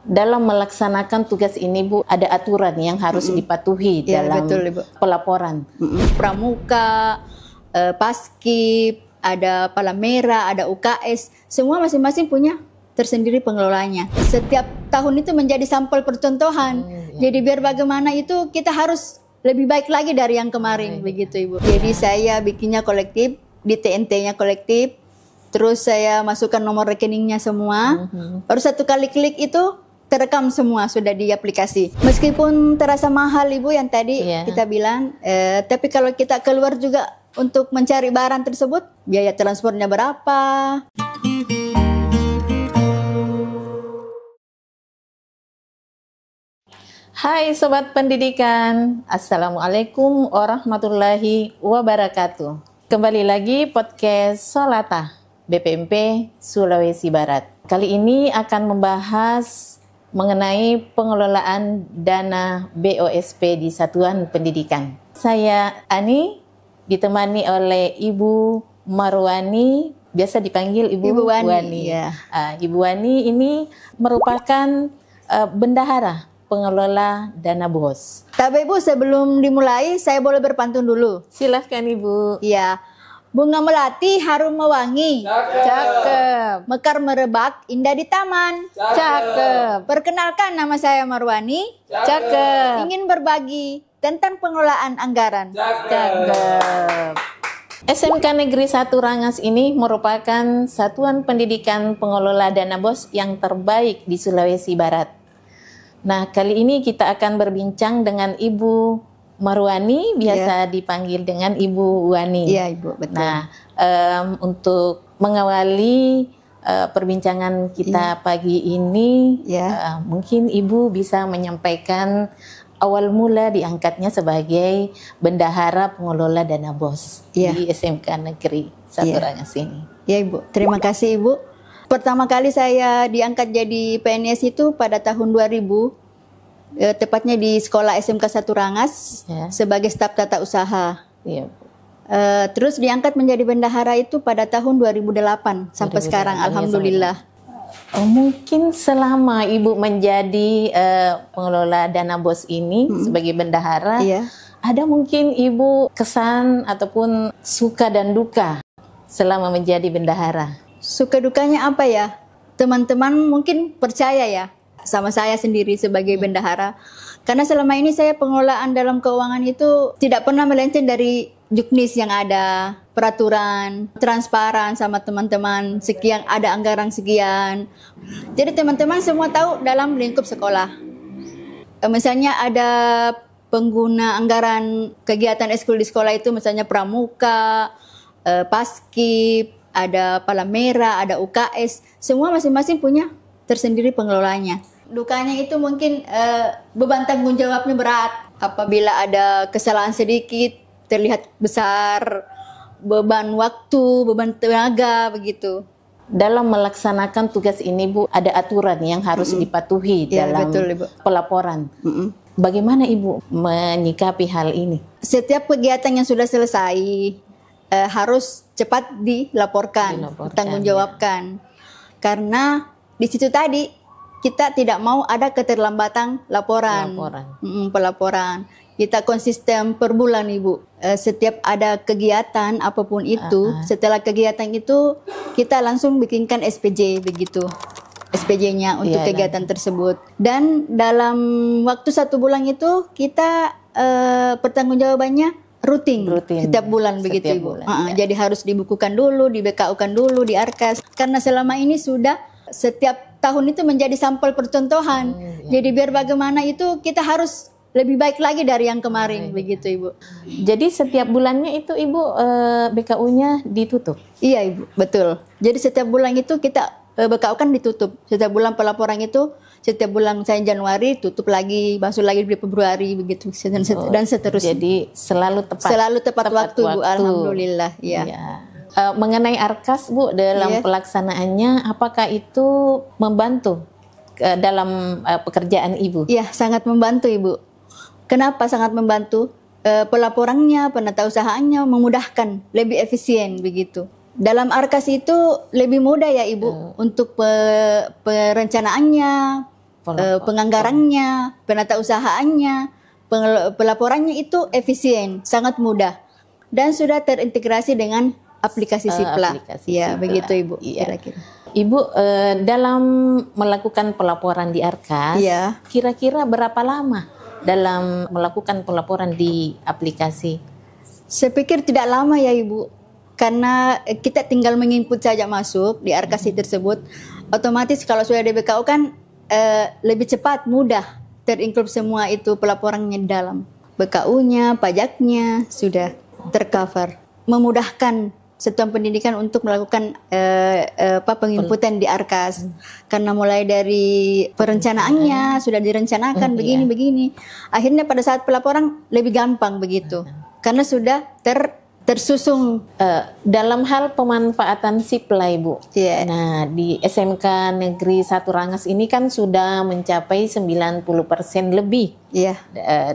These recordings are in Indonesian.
Dalam melaksanakan tugas ini Bu, ada aturan yang harus dipatuhi dalam betul, Ibu. pelaporan. Pramuka, Paskib, ada Palamera, ada UKS, semua masing-masing punya tersendiri pengelolanya. Setiap tahun itu menjadi sampel percontohan. Jadi biar bagaimana itu kita harus lebih baik lagi dari yang kemarin, begitu Ibu. Jadi saya bikinnya kolektif, di TNT-nya kolektif, terus saya masukkan nomor rekeningnya semua. Baru satu kali klik itu terekam semua sudah di aplikasi. Meskipun terasa mahal Ibu yang tadi kita bilang, tapi kalau kita keluar juga untuk mencari barang tersebut, biaya transportnya berapa? Hai Sobat Pendidikan, Assalamualaikum warahmatullahi wabarakatuh. Kembali lagi podcast Solata BPMP Sulawesi Barat. Kali ini akan membahas mengenai pengelolaan dana BOSP di Satuan Pendidikan. Saya Ani, ditemani oleh Ibu Marwani, biasa dipanggil Ibu Wani. Ya. Ibu Wani ini merupakan bendahara pengelola dana BOS. Tapi Ibu, sebelum dimulai, saya boleh berpantun dulu. Silahkan Ibu. Ya, bunga melati harum mewangi. Cakep. Mekar merebak indah di taman. Cakep. Perkenalkan, nama saya Marwani. Cakep. Ingin berbagi tentang pengelolaan anggaran. Cakep. SMK Negeri 1 Rangas ini merupakan satuan pendidikan pengelola dana BOS yang terbaik di Sulawesi Barat. Nah, kali ini kita akan berbincang dengan Ibu Marwani, biasa dipanggil dengan Ibu Wani. Iya, Ibu, betul. Nah, untuk mengawali perbincangan kita pagi ini, mungkin Ibu bisa menyampaikan awal mula diangkatnya sebagai bendahara pengelola dana BOS di SMK Negeri 1 Rangas ini. Ya, Ibu. Terima kasih, Ibu. Pertama kali saya diangkat jadi PNS itu pada tahun 2000, tepatnya di sekolah SMK 1 Rangas sebagai staf tata usaha. Iya. Terus diangkat menjadi bendahara itu pada tahun 2008 sampai sekarang, alhamdulillah. Mungkin selama Ibu menjadi pengelola dana BOS ini sebagai bendahara, ada mungkin Ibu kesan ataupun suka dan duka selama menjadi bendahara? Suka dukanya apa ya? Teman-teman mungkin percaya ya sama saya sendiri sebagai bendahara. Karena selama ini saya pengelolaan dalam keuangan itu tidak pernah melenceng dari juknis yang ada, peraturan, transparan sama teman-teman, sekian ada anggaran sekian. Jadi teman-teman semua tahu dalam lingkup sekolah. Misalnya ada pengguna anggaran kegiatan ekskul di sekolah itu misalnya pramuka, paskib, ada Palamera, ada UKS, semua masing-masing punya tersendiri pengelolanya. Dukanya itu mungkin beban tanggung jawabnya berat. Apabila ada kesalahan sedikit, terlihat besar, beban waktu, beban tenaga, begitu. Dalam melaksanakan tugas ini Bu, ada aturan yang harus dipatuhi dalam pelaporan. Bagaimana Ibu menyikapi hal ini? Setiap kegiatan yang sudah selesai, harus cepat dilaporkan, tanggung jawabkan. Karena di situ tadi kita tidak mau ada keterlambatan pelaporan. Kita konsisten per bulan Ibu. Setiap ada kegiatan apapun itu, setelah kegiatan itu kita langsung bikinkan SPJ begitu. SPJ-nya untuk kegiatan tersebut. Dan dalam waktu 1 bulan itu kita pertanggungjawabannya rutin setiap bulan begitu Ibu. Jadi harus dibukukan dulu, di BKU-kan dulu, di Arkas. Karena selama ini sudah setiap tahun itu menjadi sampel percontohan. Jadi biar bagaimana itu kita harus lebih baik lagi dari yang kemarin begitu Ibu. Jadi setiap bulannya itu Ibu BKU-nya ditutup? Iya Ibu, betul. Jadi setiap bulan itu kita BKU kan ditutup. Setiap bulan pelaporan itu, setiap bulan misalnya Januari tutup lagi, masuk lagi di Februari begitu dan seterusnya. Jadi selalu tepat waktu Bu, alhamdulillah. Ya. Mengenai Arkas Bu, dalam pelaksanaannya apakah itu membantu dalam pekerjaan Ibu? Iya, sangat membantu Ibu. Kenapa sangat membantu? Pelaporannya, penatausahaannya memudahkan, lebih efisien begitu. Dalam Arkas itu lebih mudah ya Ibu untuk perencanaannya, penganggarannya, penata usahaannya, pelaporannya itu efisien, sangat mudah dan sudah terintegrasi dengan aplikasi Sipla. Ya, begitu Ibu. Kira-kira. Ibu dalam melakukan pelaporan di Arkas, kira-kira berapa lama dalam melakukan pelaporan di aplikasi? Saya pikir tidak lama ya Ibu, karena kita tinggal menginput saja masuk di Arkas tersebut. Otomatis kalau sudah DBKU kan lebih cepat, mudah terinclude semua itu pelaporannya di dalam. BKU-nya, pajaknya sudah tercover. Memudahkan satuan pendidikan untuk melakukan penginputan di Arkas. Karena mulai dari perencanaannya sudah direncanakan begini-begini. Akhirnya pada saat pelaporan lebih gampang begitu. Karena sudah tersusung. Dalam hal pemanfaatan Sipla Ibu. Nah, di SMK Negeri 1 Rangas ini kan sudah mencapai 90% lebih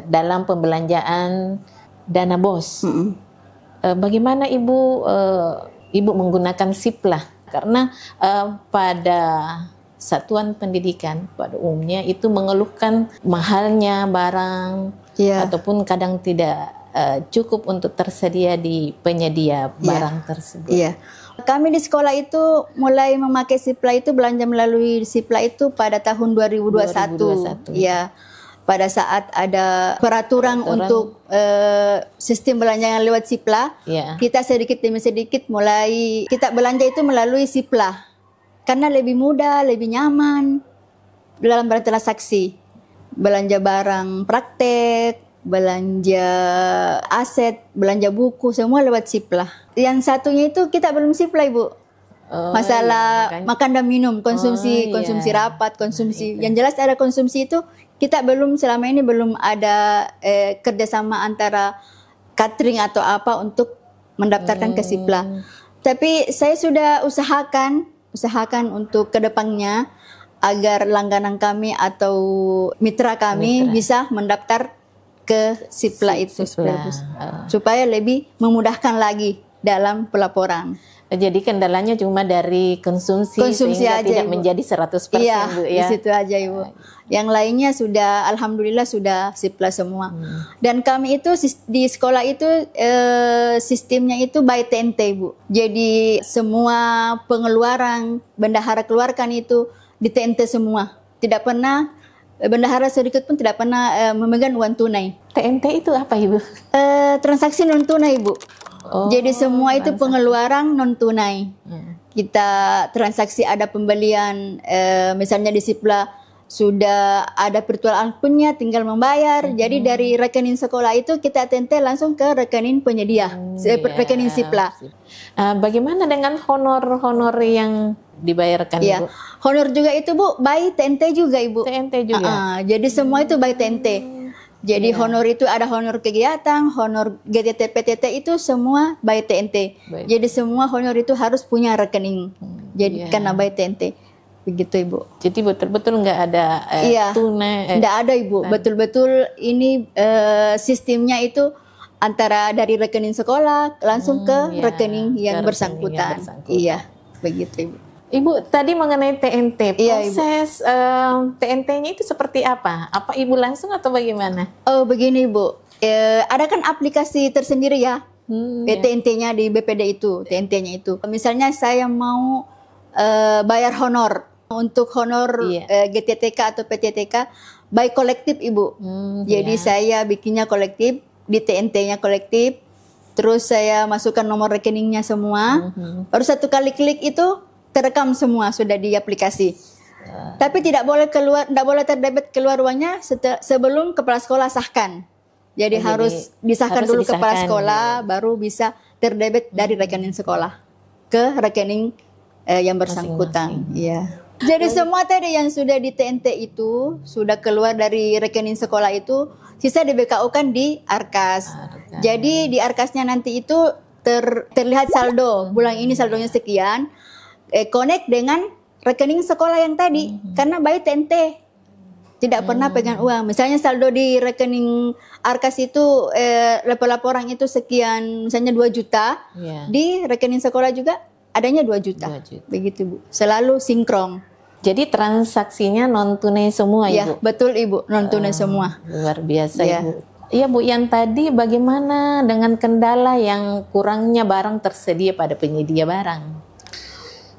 dalam pembelanjaan dana BOS. Bagaimana Ibu menggunakan Sipla? Karena pada satuan pendidikan pada umumnya itu mengeluhkan mahalnya barang ataupun kadang tidak cukup untuk tersedia di penyedia barang tersebut. Kami di sekolah itu mulai memakai Sipla itu, belanja melalui Sipla itu pada tahun 2021. Pada saat ada peraturan untuk sistem belanja yang lewat Sipla, kita sedikit demi sedikit mulai kita belanja itu melalui Sipla. Karena lebih mudah, lebih nyaman dalam bertransaksi. Belanja barang praktek, belanja aset, belanja buku, semua lewat Sipla. Yang satunya itu kita belum Sipla Ibu. Masalah makan dan minum, konsumsi rapat, konsumsi. Yang jelas ada konsumsi itu kita selama ini belum ada kerjasama antara catering atau apa untuk mendaftarkan ke Sipla. Tapi saya sudah usahakan untuk kedepannya agar langganan kami atau mitra kami bisa mendaftar ke Sipla itu supaya lebih memudahkan lagi dalam pelaporan. Jadi kendalanya cuma dari konsumsi sehingga aja, tidak Ibu. menjadi 100% Bu, di situ aja Ibu. Yang lainnya sudah alhamdulillah sudah Sipla semua. Dan kami itu di sekolah itu sistemnya itu by TNT Bu. Jadi semua pengeluaran bendahara keluarkan itu di TNT semua. Tidak pernah bendahara sedikit pun tidak pernah memegang uang tunai. TNT itu apa Ibu? Transaksi non tunai Bu. Jadi semua itu pengeluaran non tunai. Kita transaksi ada pembelian, misalnya di Sipla sudah ada virtual akunnya, tinggal membayar. Jadi dari rekening sekolah itu kita TNT langsung ke rekening penyedia, rekening Sipla. Bagaimana dengan honor yang dibayarkan Ibu? Honor juga itu Bu, by TNT juga Ibu. TNT juga. Jadi semua itu by TNT. Jadi honor itu ada honor kegiatan, honor GTT, PTT itu semua by TNT. Jadi semua honor itu harus punya rekening. Jadi karena by TNT. Begitu Ibu. Jadi betul-betul nggak ada tunai. Nggak ada Ibu. Betul-betul ini sistemnya itu antara dari rekening sekolah langsung ke rekening yang bersangkutan. Iya, begitu Ibu. Ibu tadi mengenai TNT, proses TNT-nya itu seperti apa? Apa Ibu langsung atau bagaimana? Oh begini Ibu, ada kan aplikasi tersendiri ya, TNT-nya di BPD itu, TNT-nya itu. Misalnya saya mau bayar honor, untuk honor GTTK atau PTTK, by kolektif Ibu. Jadi saya bikinnya kolektif, di TNT-nya kolektif, terus saya masukkan nomor rekeningnya semua, baru satu kali klik itu terekam semua sudah di aplikasi. Tapi tidak boleh terdebit keluar uangnya sebelum kepala sekolah sahkan. Jadi harus disahkan dulu kepala sekolah, baru bisa terdebit dari rekening sekolah ke rekening yang bersangkutan. Iya. Jadi semua tadi yang sudah di TNT itu sudah keluar dari rekening sekolah itu, sisa di BKU kan di Arkas. Jadi di Arkasnya nanti itu terlihat saldo. Bulan ini saldonya sekian. Connect dengan rekening sekolah yang tadi karena by TNT tidak pernah pegang uang. Misalnya saldo di rekening Arkas itu laporan itu sekian, misalnya 2 juta, di rekening sekolah juga adanya 2 juta. Begitu Bu. Selalu sinkron. Jadi transaksinya non tunai semua, Ya, Ibu. betul Ibu, non tunai semua. Luar biasa, Ya. Ibu. Iya, Bu, yang tadi bagaimana dengan kendala yang kurangnya barang tersedia pada penyedia barang?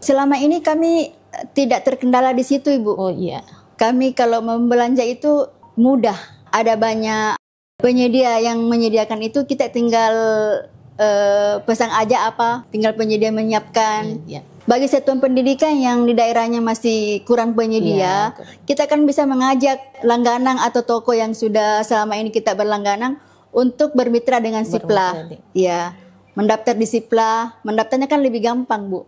Selama ini kami tidak terkendala di situ Ibu. Oh iya. Kami kalau membelanja itu mudah. Ada banyak penyedia yang menyediakan itu, kita tinggal pesan aja apa, tinggal penyedia menyiapkan. Iya. Bagi satuan pendidikan yang di daerahnya masih kurang penyedia, kita kan bisa mengajak langganan atau toko yang sudah selama ini kita berlangganan untuk bermitra dengan Sipla. Ya, mendaftar di Sipla, mendaftarnya kan lebih gampang, Bu.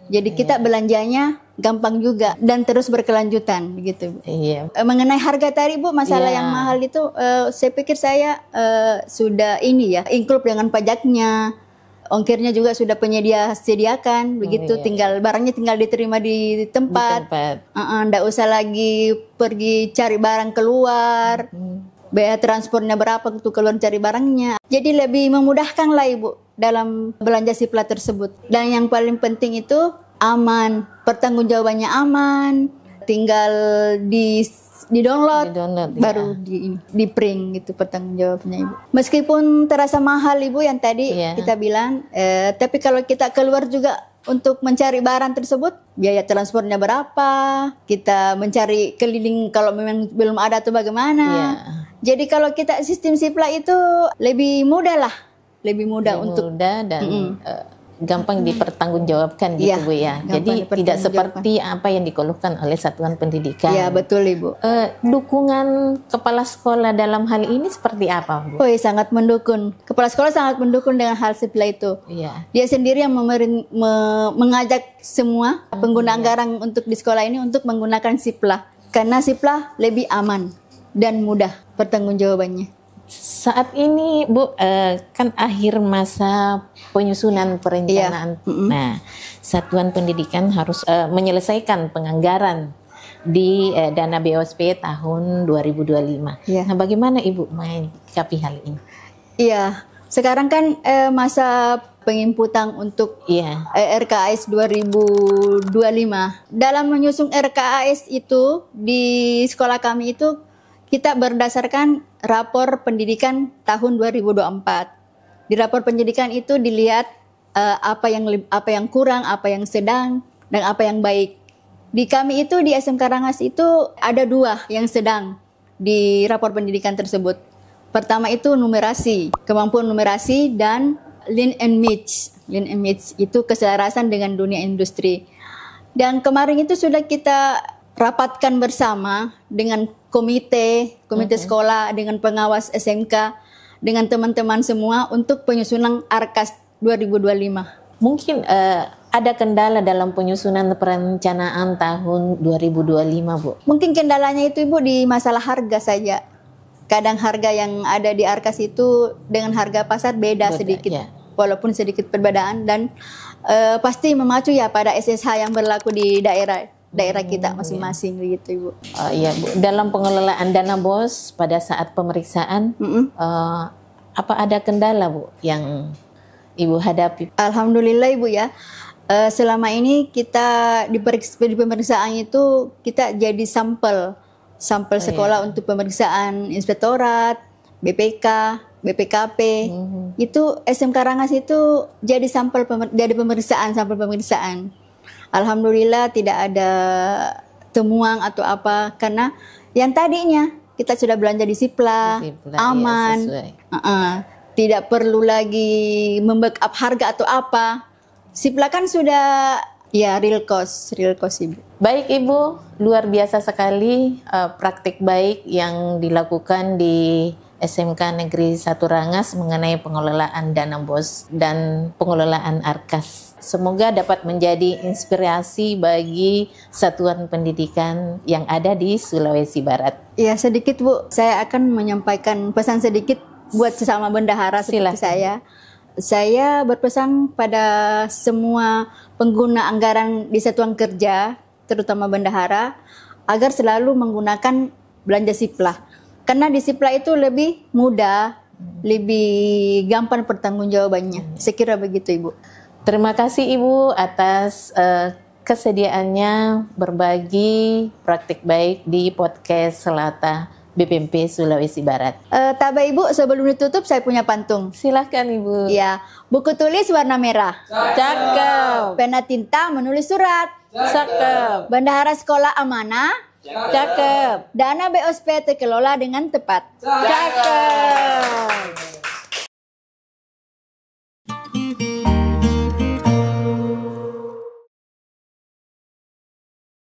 Jadi kita belanjanya gampang juga dan terus berkelanjutan begitu, Bu. Iya. Mengenai harga tadi, Bu, masalah yang mahal itu saya pikir saya sudah ini ya, include dengan pajaknya. Ongkirnya juga sudah penyedia sediakan, begitu. Tinggal barangnya tinggal diterima di tempat. Nggak usah lagi pergi cari barang keluar. Biaya transportnya berapa untuk keluar cari barangnya. Jadi lebih memudahkan lah Ibu dalam belanja Sipla tersebut. Dan yang paling penting itu aman, pertanggungjawabannya aman. Tinggal di download baru di print gitu pertanggungjawabannya Ibu. Meskipun terasa mahal Ibu yang tadi kita bilang, tapi kalau kita keluar juga untuk mencari barang tersebut, biaya transportnya berapa, kita mencari keliling kalau memang belum ada atau bagaimana. Jadi kalau kita sistem Sipla itu lebih mudah lah, lebih mudah dan gampang dipertanggungjawabkan gitu Bu ya. Jadi tidak seperti apa yang dikeluhkan oleh satuan pendidikan. Ya betul Ibu. Dukungan kepala sekolah dalam hal ini seperti apa Bu? Oh sangat mendukung. Kepala sekolah sangat mendukung dengan hal Sipla itu. Dia sendiri yang mengajak semua pengguna anggaran untuk di sekolah ini untuk menggunakan Sipla. Karena Sipla lebih aman dan mudah pertanggungjawabannya. Saat ini Bu, kan akhir masa penyusunan perencanaan. Nah, satuan pendidikan harus menyelesaikan penganggaran di dana BOSP tahun 2025. Nah, bagaimana Ibu menyikapi hal ini? Iya, sekarang kan masa penginputan untuk RKAS 2025. Dalam menyusun RKAS itu di sekolah kami itu kita berdasarkan rapor pendidikan tahun 2024. Di rapor pendidikan itu dilihat apa yang kurang, apa yang sedang, dan apa yang baik. Di kami itu di SMK Rangas itu ada 2 yang sedang di rapor pendidikan tersebut. Pertama itu numerasi, kemampuan numerasi dan lean and means. Lean and means itu keselarasan dengan dunia industri. Dan kemarin itu sudah kita rapatkan bersama dengan komite sekolah, dengan pengawas SMK, dengan teman-teman semua untuk penyusunan ARKAS 2025. Mungkin ada kendala dalam penyusunan perencanaan tahun 2025, Bu? Mungkin kendalanya itu Ibu di masalah harga saja. Kadang harga yang ada di ARKAS itu dengan harga pasar beda sedikit, walaupun sedikit perbedaan, dan pasti memacu ya pada SSH yang berlaku di daerah kita masing-masing begitu Ibu. Iya Bu, dalam pengelolaan dana BOS pada saat pemeriksaan apa ada kendala Bu yang Ibu hadapi? Alhamdulillah Ibu ya. Selama ini kita di pemeriksaan itu kita jadi sampel sekolah untuk pemeriksaan inspektorat, BPK, BPKP. Itu SMK Rangas itu jadi sampel pemeriksaan. Alhamdulillah tidak ada temuan atau apa, karena yang tadinya kita sudah belanja di Sipla, aman, tidak perlu lagi membackup harga atau apa. Sipla kan sudah real cost Ibu. Baik Ibu, luar biasa sekali praktik baik yang dilakukan di SMK Negeri 1 Rangas mengenai pengelolaan dana BOS dan pengelolaan ARKAS. Semoga dapat menjadi inspirasi bagi satuan pendidikan yang ada di Sulawesi Barat. Ya sedikit Bu, saya akan menyampaikan pesan sedikit buat sesama bendahara seperti saya. Saya berpesan pada semua pengguna anggaran di satuan kerja, terutama bendahara, agar selalu menggunakan belanja Sipla. Karena di Sipla itu lebih mudah, lebih gampang pertanggungjawabannya. Saya kira begitu Ibu. Terima kasih Ibu atas kesediaannya berbagi praktik baik di podcast Selata BPMP Sulawesi Barat. Taba Ibu, sebelum ditutup saya punya pantun. Silahkan Ibu. Ya, buku tulis warna merah. Cakep. Pena tinta menulis surat. Cakep. Bendahara sekolah amanah. Cakep. Dana BOSP terkelola dengan tepat. Cakep.